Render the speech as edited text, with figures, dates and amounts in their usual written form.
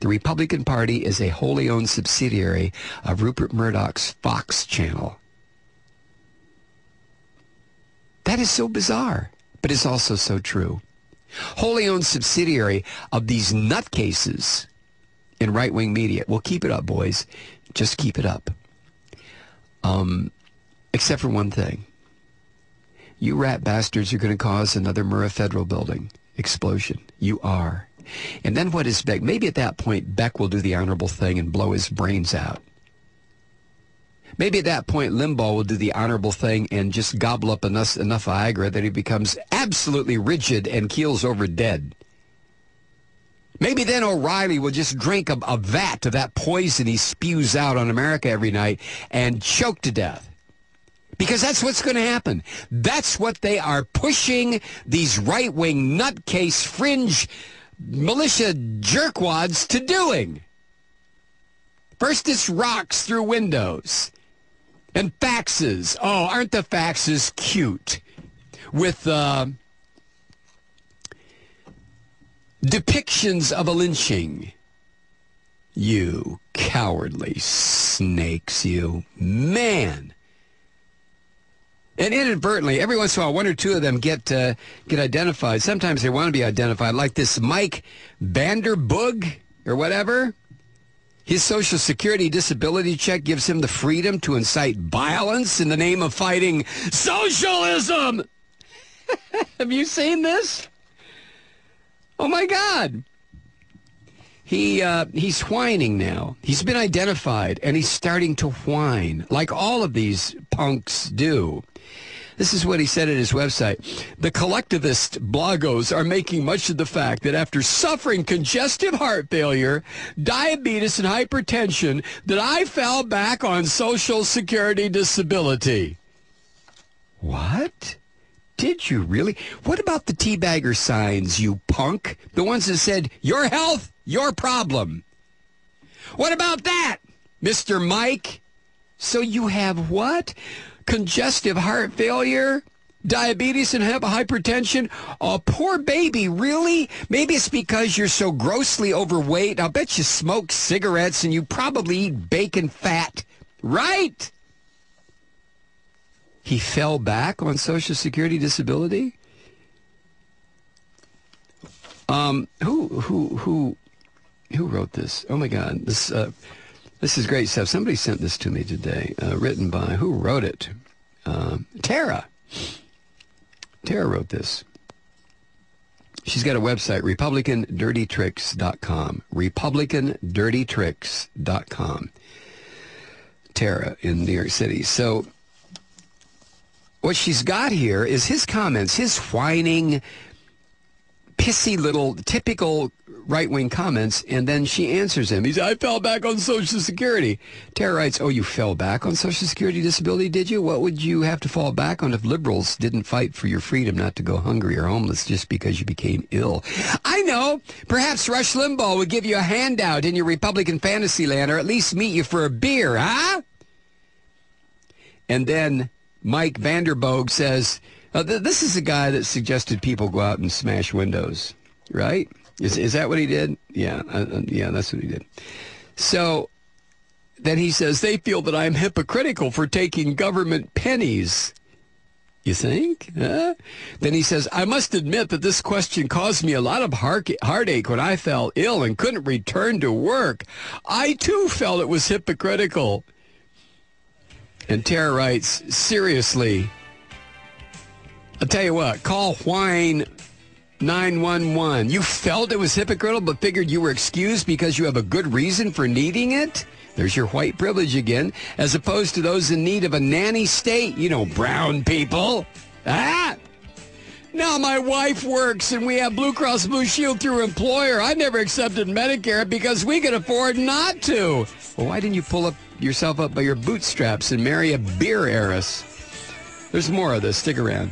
The Republican Party is a wholly owned subsidiary of Rupert Murdoch's Fox channel. That is so bizarre, but it's also so true. Wholly owned subsidiary of these nutcases in right-wing media. Well, keep it up, boys. Just keep it up. Except for one thing. You rat bastards are going to cause another Murrah Federal Building explosion. You are. And then what is Beck? Maybe at that point, Beck will do the honorable thing and blow his brains out. Maybe at that point, Limbaugh will do the honorable thing and just gobble up enough Viagra that he becomes absolutely rigid and keels over dead. Maybe then O'Reilly will just drink a vat of that poison he spews out on America every night and choke to death. Because that's what's going to happen. That's what they are pushing these right-wing nutcase fringe militia jerkwads to doing. First it's rocks through windows and faxes. Oh, aren't the faxes cute? With depictions of a lynching. You cowardly snakes, you. Man. And inadvertently, every once in a while, one or two of them get identified. Sometimes they want to be identified, like this Mike Vanderboegh or whatever. His Social Security disability check gives him the freedom to incite violence in the name of fighting socialism. Have you seen this? Oh, my God. He's whining now. He's been identified, and he's starting to whine, like all of these punks do. This is what he said at his website. The collectivist bloggos are making much of the fact that after suffering congestive heart failure, diabetes, and hypertension, that I fell back on Social Security disability. What? Did you really? What about the Teabagger signs, you punk? The ones that said, your health, your problem. What about that, Mr. Mike? So you have what? Congestive heart failure, diabetes, and hypertension? Oh, poor baby, really? Maybe it's because you're so grossly overweight. I'll bet you smoke cigarettes and you probably eat bacon fat, right? He fell back on Social Security disability? Who wrote this? Oh my God, this is great stuff. Somebody sent this to me today, written by, who wrote it? Tara. Tara wrote this. She's got a website, RepublicanDirtyTricks.com. RepublicanDirtyTricks.com. Tara in New York City. So what she's got here is his comments, his whining, pissy little typical right-wing comments, and then she answers him. He said, I fell back on Social Security. Tara writes, oh, you fell back on Social Security disability, did you? What would you have to fall back on if liberals didn't fight for your freedom not to go hungry or homeless just because you became ill? I know. Perhaps Rush Limbaugh would give you a handout in your Republican fantasy land, or at least meet you for a beer, huh? And then Mike Vanderboegh says, this is a guy that suggested people go out and smash windows, right? Is that what he did? Yeah, yeah, that's what he did. So then he says, they feel that I'm hypocritical for taking government pennies. You think? Huh? Then he says, I must admit that this question caused me a lot of heartache when I fell ill and couldn't return to work. I, too, felt it was hypocritical. And Tara writes, seriously, I'll tell you what, call Whine 911. You felt it was hypocritical but figured you were excused because you have a good reason for needing it? There's your white privilege again, as opposed to those in need of a nanny state, you know, brown people. Ah! Now my wife works and we have Blue Cross Blue Shield through her employer. I never accepted Medicare because we could afford not to. Well, why didn't you pull yourself up by your bootstraps and marry a beer heiress? There's more of this. Stick around.